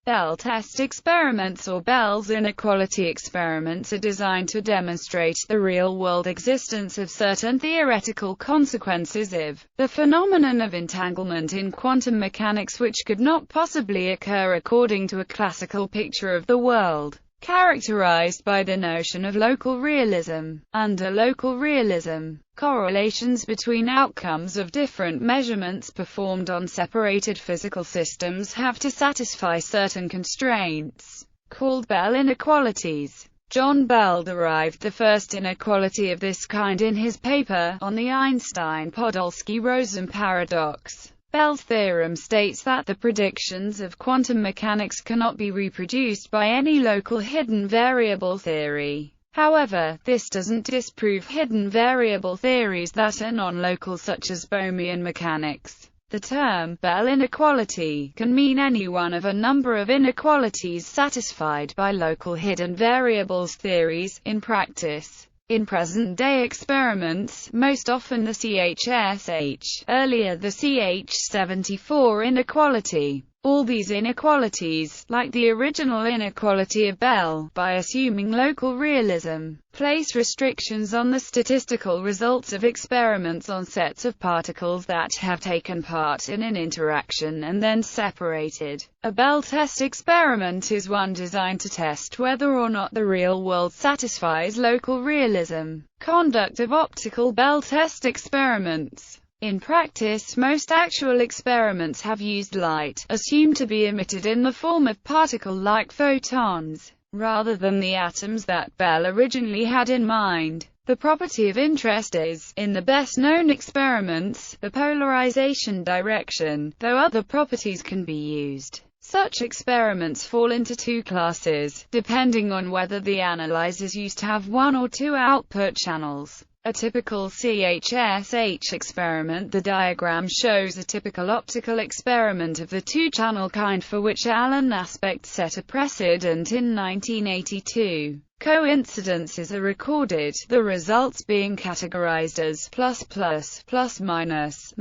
Bell test experiments or Bell's inequality experiments are designed to demonstrate the real-world existence of certain theoretical consequences of the phenomenon of entanglement in quantum mechanics which could not possibly occur according to a classical picture of the world, characterized by the notion of local realism. Under local realism, correlations between outcomes of different measurements performed on separated physical systems have to satisfy certain constraints, called Bell inequalities. John Bell derived the first inequality of this kind in his paper on the Einstein-Podolsky-Rosen paradox. Bell's theorem states that the predictions of quantum mechanics cannot be reproduced by any local hidden variable theory. However, this doesn't disprove hidden variable theories that are non-local, such as Bohmian mechanics. The term Bell inequality can mean any one of a number of inequalities satisfied by local hidden variables theories. In practice, in present-day experiments, most often the CHSH, earlier the CH74 inequality, all these inequalities, like the original inequality of Bell, by assuming local realism, place restrictions on the statistical results of experiments on sets of particles that have taken part in an interaction and then separated. A Bell test experiment is one designed to test whether or not the real world satisfies local realism. Conduct of optical Bell test experiments. In practice, most actual experiments have used light, assumed to be emitted in the form of particle-like photons, rather than the atoms that Bell originally had in mind. The property of interest is, in the best-known experiments, the polarization direction, though other properties can be used. Such experiments fall into two classes, depending on whether the analyzers used to have one or two output channels. A typical CHSH experiment. The diagram shows a typical optical experiment of the two-channel kind for which Alan Aspect set a precedent in 1982. Coincidences are recorded, the results being categorized as plus, minus,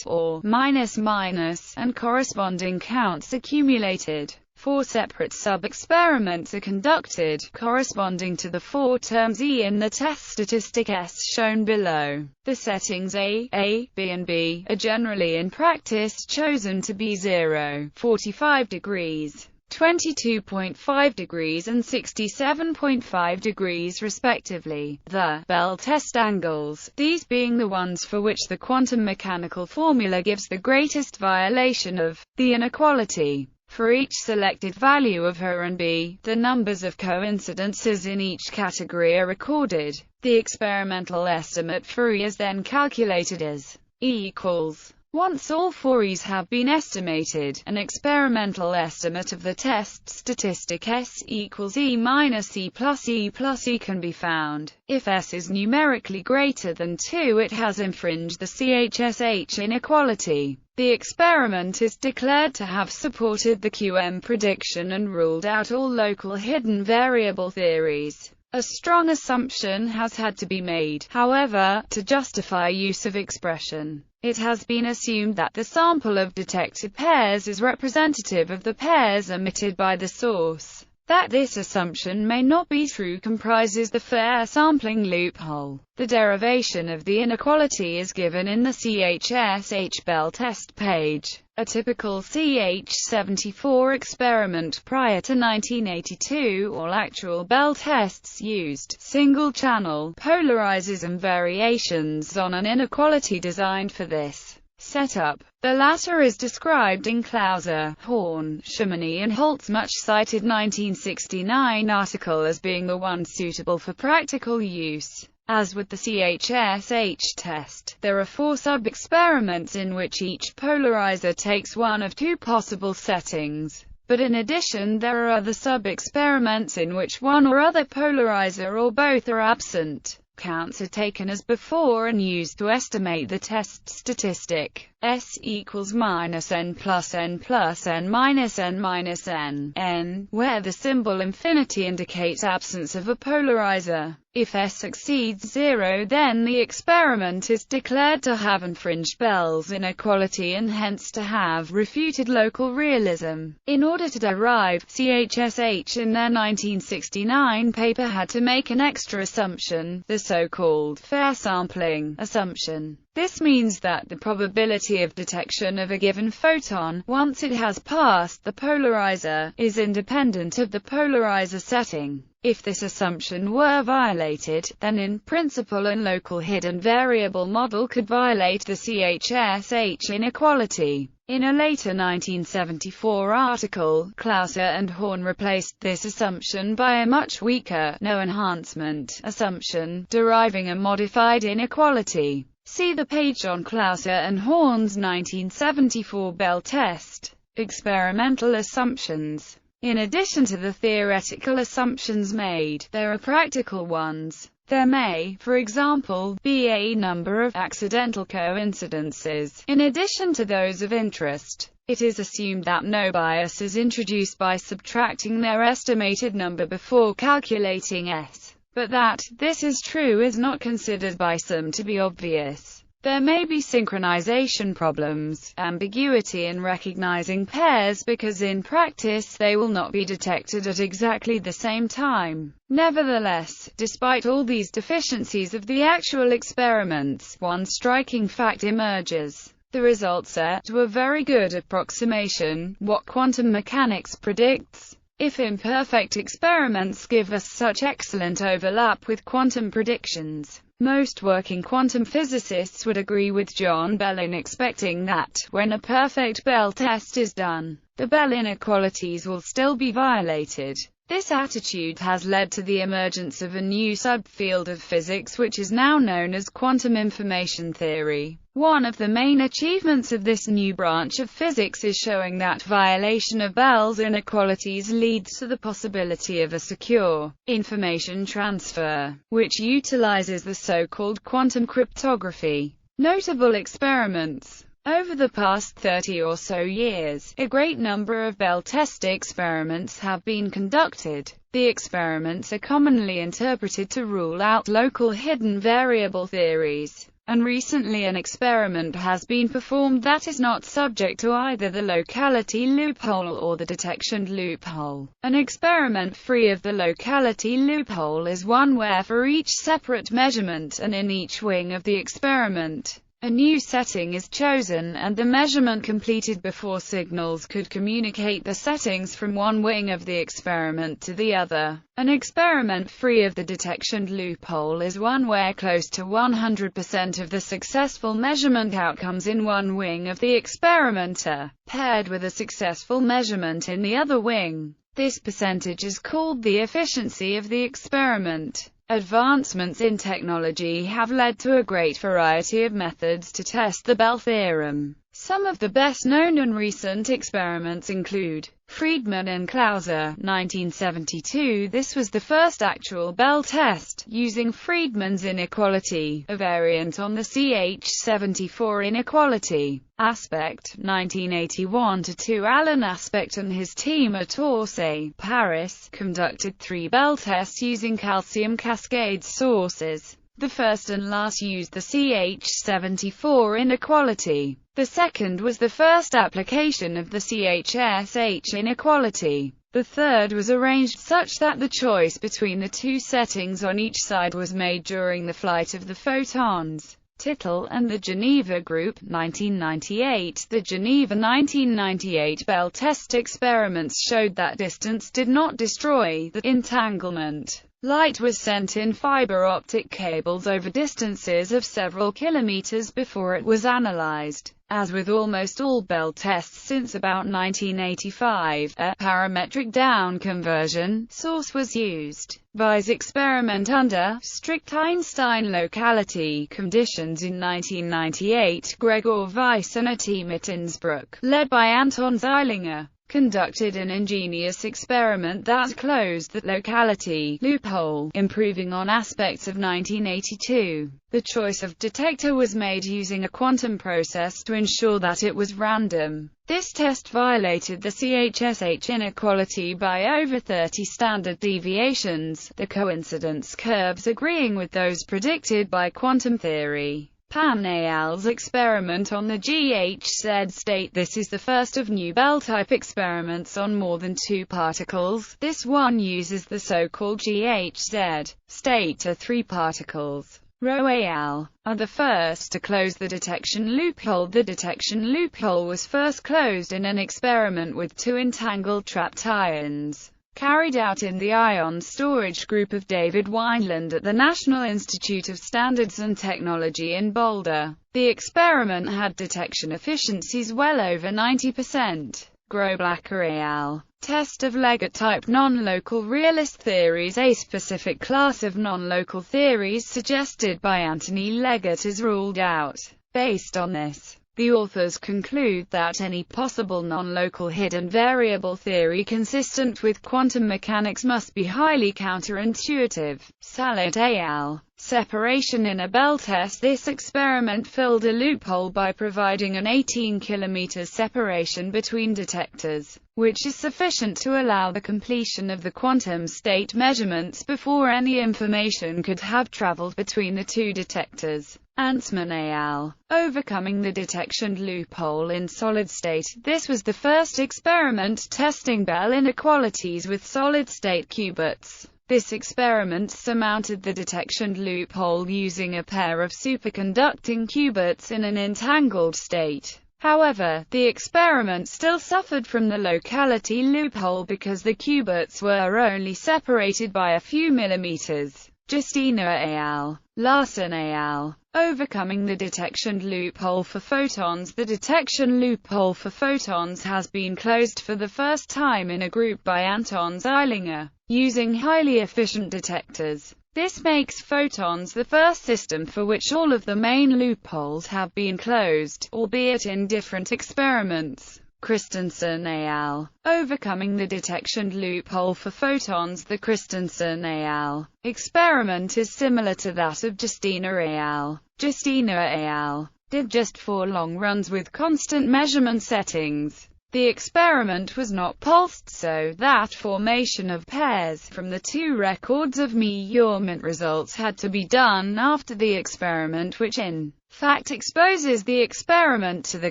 or minus, and corresponding counts accumulated. 4 separate sub-experiments are conducted, corresponding to the 4 terms E in the test statistic S shown below. The settings A, B and B are generally in practice chosen to be 0, 45 degrees, 22.5 degrees and 67.5 degrees respectively. The Bell test angles, these being the ones for which the quantum mechanical formula gives the greatest violation of the inequality. For each selected value of A and B, the numbers of coincidences in each category are recorded. The experimental estimate for E is then calculated as E equals. Once all 4 E's have been estimated, an experimental estimate of the test statistic S equals E minus E plus E plus E can be found. If S is numerically greater than 2, it has infringed the CHSH inequality. The experiment is declared to have supported the QM prediction and ruled out all local hidden variable theories. A strong assumption has had to be made, however, to justify use of expression. It has been assumed that the sample of detected pairs is representative of the pairs emitted by the source. That this assumption may not be true comprises the fair sampling loophole. The derivation of the inequality is given in the CHSH Bell test page. A typical CH74 experiment prior to 1982, all actual Bell tests used single-channel polarizers and variations on an inequality designed for this setup. The latter is described in Clauser, Horn, Chamonix and Holt's much-cited 1969 article as being the one suitable for practical use. As with the CHSH test, there are 4 sub-experiments in which each polarizer takes one of 2 possible settings. But in addition, there are other sub-experiments in which one or other polarizer or both are absent. Counts are taken as before and used to estimate the test statistic. S equals minus n plus n plus n minus n minus n, where the symbol infinity indicates absence of a polarizer. If S exceeds 0, then the experiment is declared to have infringed Bell's inequality and hence to have refuted local realism. In order to derive, CHSH in their 1969 paper had to make an extra assumption, the so-called fair sampling assumption. This means that the probability of detection of a given photon, once it has passed the polarizer, is independent of the polarizer setting. If this assumption were violated, then in principle a local hidden variable model could violate the CHSH inequality. In a later 1974 article, Clauser and Horn replaced this assumption by a much weaker, no enhancement assumption, deriving a modified inequality. See the page on Clauser and Horn's 1974 Bell test. Experimental assumptions. In addition to the theoretical assumptions made, there are practical ones. There may, for example, be a number of accidental coincidences, in addition to those of interest. It is assumed that no bias is introduced by subtracting their estimated number before calculating S. But that this is true is not considered by some to be obvious. There may be synchronization problems, ambiguity in recognizing pairs because in practice they will not be detected at exactly the same time. Nevertheless, despite all these deficiencies of the actual experiments, one striking fact emerges. The results are, to a very good approximation, what quantum mechanics predicts. If imperfect experiments give us such excellent overlap with quantum predictions, most working quantum physicists would agree with John Bell in expecting that, when a perfect Bell test is done, the Bell inequalities will still be violated. This attitude has led to the emergence of a new subfield of physics which is now known as quantum information theory. One of the main achievements of this new branch of physics is showing that violation of Bell's inequalities leads to the possibility of a secure information transfer, which utilizes the so-called quantum cryptography. Notable experiments. Over the past 30 or so years, a great number of Bell test experiments have been conducted. The experiments are commonly interpreted to rule out local hidden variable theories, and recently an experiment has been performed that is not subject to either the locality loophole or the detection loophole. An experiment free of the locality loophole is one where for each separate measurement and in each wing of the experiment, a new setting is chosen and the measurement completed before signals could communicate the settings from one wing of the experiment to the other. An experiment free of the detection loophole is one where close to 100% of the successful measurement outcomes in one wing of the experiment are paired with a successful measurement in the other wing. This percentage is called the efficiency of the experiment. Advancements in technology have led to a great variety of methods to test the Bell theorem. Some of the best-known and recent experiments include Friedman and Clauser, 1972. This was the first actual Bell test, using Friedman's inequality, a variant on the CH74 inequality. Aspect, 1981-2. Alan Aspect and his team at Orsay, Paris, conducted 3 Bell tests using calcium cascade sources. The first and last used the CH74 inequality. The second was the first application of the CHSH inequality. The third was arranged such that the choice between the two settings on each side was made during the flight of the photons. Tittle and the Geneva Group, 1998. The Geneva 1998 Bell test experiments showed that distance did not destroy the entanglement. Light was sent in fiber optic cables over distances of several kilometers before it was analyzed. As with almost all Bell tests since about 1985, a parametric down conversion source was used. Weiss experiment under strict Einstein locality conditions in 1998. Gregor Weiss and a team at Innsbruck, led by Anton Zeilinger, conducted an ingenious experiment that closed the locality loophole, improving on aspects of 1982. The choice of detector was made using a quantum process to ensure that it was random. This test violated the CHSH inequality by over 30 standard deviations, the coincidence curves agreeing with those predicted by quantum theory. Pan et al.'s experiment on the GHZ state. This is the first of new Bell-type experiments on more than two particles. This one uses the so-called GHZ state to three particles. Rowe et al. Are the first to close the detection loophole. The detection loophole was first closed in an experiment with two entangled trapped ions, carried out in the ion storage group of David Wineland at the National Institute of Standards and Technology in Boulder. The experiment had detection efficiencies well over 90%. Groblacher et al. Test of Leggett-type non-local realist theories. A specific class of non-local theories suggested by Anthony Leggett is ruled out. Based on this, the authors conclude that any possible non-local hidden variable theory consistent with quantum mechanics must be highly counterintuitive. Salat et al. Separation in a Bell test. This experiment filled a loophole by providing an 18 km separation between detectors, which is sufficient to allow the completion of the quantum state measurements before any information could have traveled between the two detectors. Antsman et al. Overcoming the detection loophole in solid state. This was the first experiment testing Bell inequalities with solid-state qubits. This experiment surmounted the detection loophole using a pair of superconducting qubits in an entangled state. However, the experiment still suffered from the locality loophole because the qubits were only separated by a few millimeters. Justina et al. Larson et al. Overcoming the detection loophole for photons. The detection loophole for photons has been closed for the first time in a group by Anton Zeilinger, using highly efficient detectors. This makes photons the first system for which all of the main loopholes have been closed, albeit in different experiments. Christensen et al. Overcoming the detection loophole for photons. The Christensen et al. experiment is similar to that of Justina et al. Justina et al. did just 4 long runs with constant measurement settings. The experiment was not pulsed, so that formation of pairs from the two records of measurement results had to be done after the experiment, which in fact exposes the experiment to the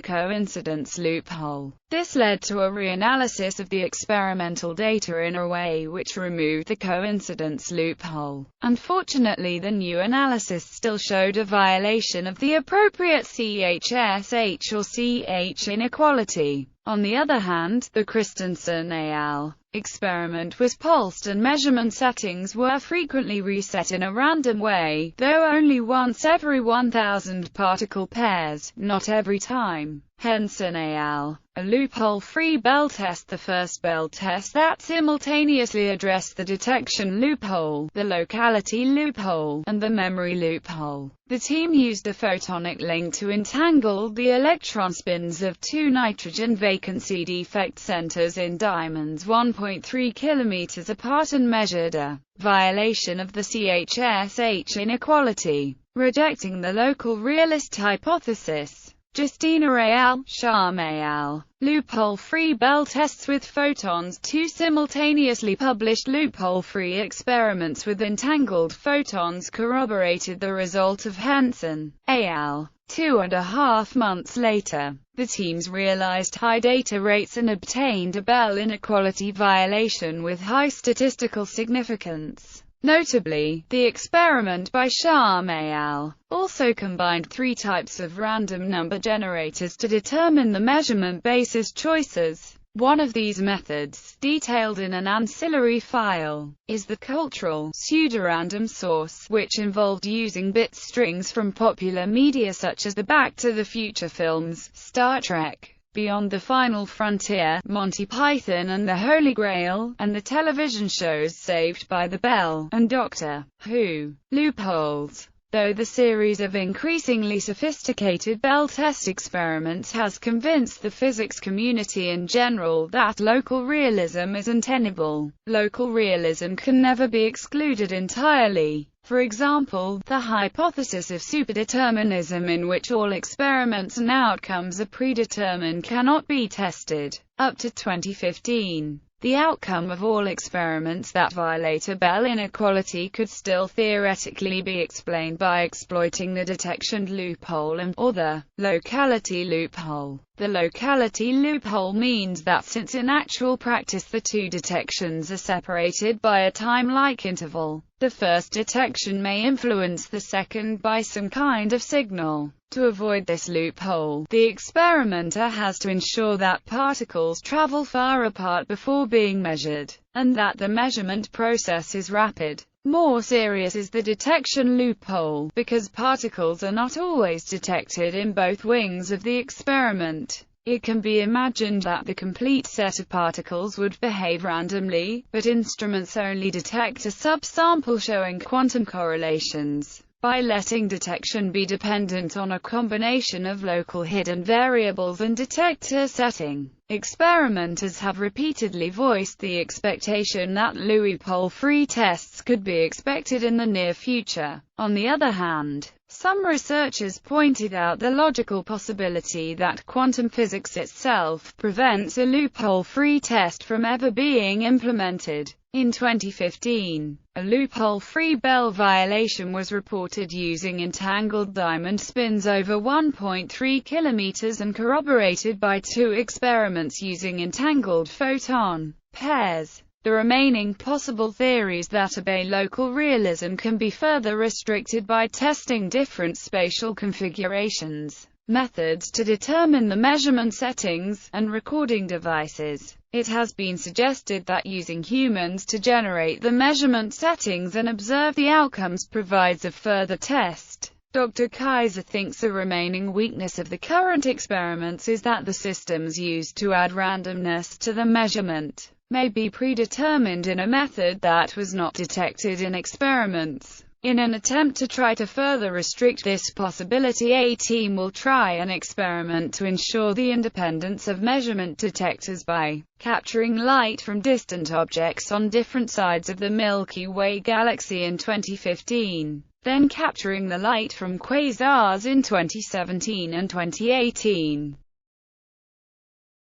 coincidence loophole. This led to a reanalysis of the experimental data in a way which removed the coincidence loophole. Unfortunately, the new analysis still showed a violation of the appropriate CHSH or CH inequality. On the other hand, the Christensen et al. experiment was pulsed and measurement settings were frequently reset in a random way, though only once every 1,000 particle pairs, not every time. Henson et al. A loophole-free Bell test. The first Bell test that simultaneously addressed the detection loophole, the locality loophole, and the memory loophole. The team used a photonic link to entangle the electron spins of 2 nitrogen vacancy defect centers in diamonds 1.3 km apart and measured a violation of the CHSH inequality, rejecting the local realist hypothesis. Justina et al., Sham et al. Loophole-free Bell tests with photons. 2 simultaneously published loophole-free experiments with entangled photons corroborated the result of Henson et al. 2.5 months later, the teams realized high data rates and obtained a Bell inequality violation with high statistical significance. Notably, the experiment by Sham et al. also combined 3 types of random number generators to determine the measurement basis choices. One of these methods, detailed in an ancillary file, is the cultural pseudorandom source, which involved using bit strings from popular media such as the Back to the Future films, Star Trek, Beyond the Final Frontier, Monty Python and the Holy Grail, and the television shows Saved by the Bell and Doctor Who. Loopholes. though the series of increasingly sophisticated Bell test experiments has convinced the physics community in general that local realism is untenable. Local realism can never be excluded entirely. For example, the hypothesis of superdeterminism, in which all experiments and outcomes are predetermined, cannot be tested. Up to 2015, the outcome of all experiments that violate a Bell inequality could still theoretically be explained by exploiting the detection loophole or the locality loophole. The locality loophole means that since in actual practice the two detections are separated by a time-like interval, the first detection may influence the second by some kind of signal. To avoid this loophole, the experimenter has to ensure that particles travel far apart before being measured, and that the measurement process is rapid. More serious is the detection loophole, because particles are not always detected in both wings of the experiment. It can be imagined that the complete set of particles would behave randomly, but instruments only detect a subsample showing quantum correlations. By letting detection be dependent on a combination of local hidden variables and detector setting, experimenters have repeatedly voiced the expectation that loophole-free tests could be expected in the near future. On the other hand, some researchers pointed out the logical possibility that quantum physics itself prevents a loophole-free test from ever being implemented. In 2015, a loophole-free Bell violation was reported using entangled diamond spins over 1.3 kilometers and corroborated by 2 experiments using entangled photon pairs. The remaining possible theories that obey local realism can be further restricted by testing different spatial configurations, methods to determine the measurement settings, and recording devices. It has been suggested that using humans to generate the measurement settings and observe the outcomes provides a further test. Dr. Kaiser thinks a remaining weakness of the current experiments is that the systems used to add randomness to the measurement may be predetermined in a method that was not detected in experiments. In an attempt to try to further restrict this possibility, a team will try an experiment to ensure the independence of measurement detectors by capturing light from distant objects on different sides of the Milky Way galaxy in 2015, then capturing the light from quasars in 2017 and 2018.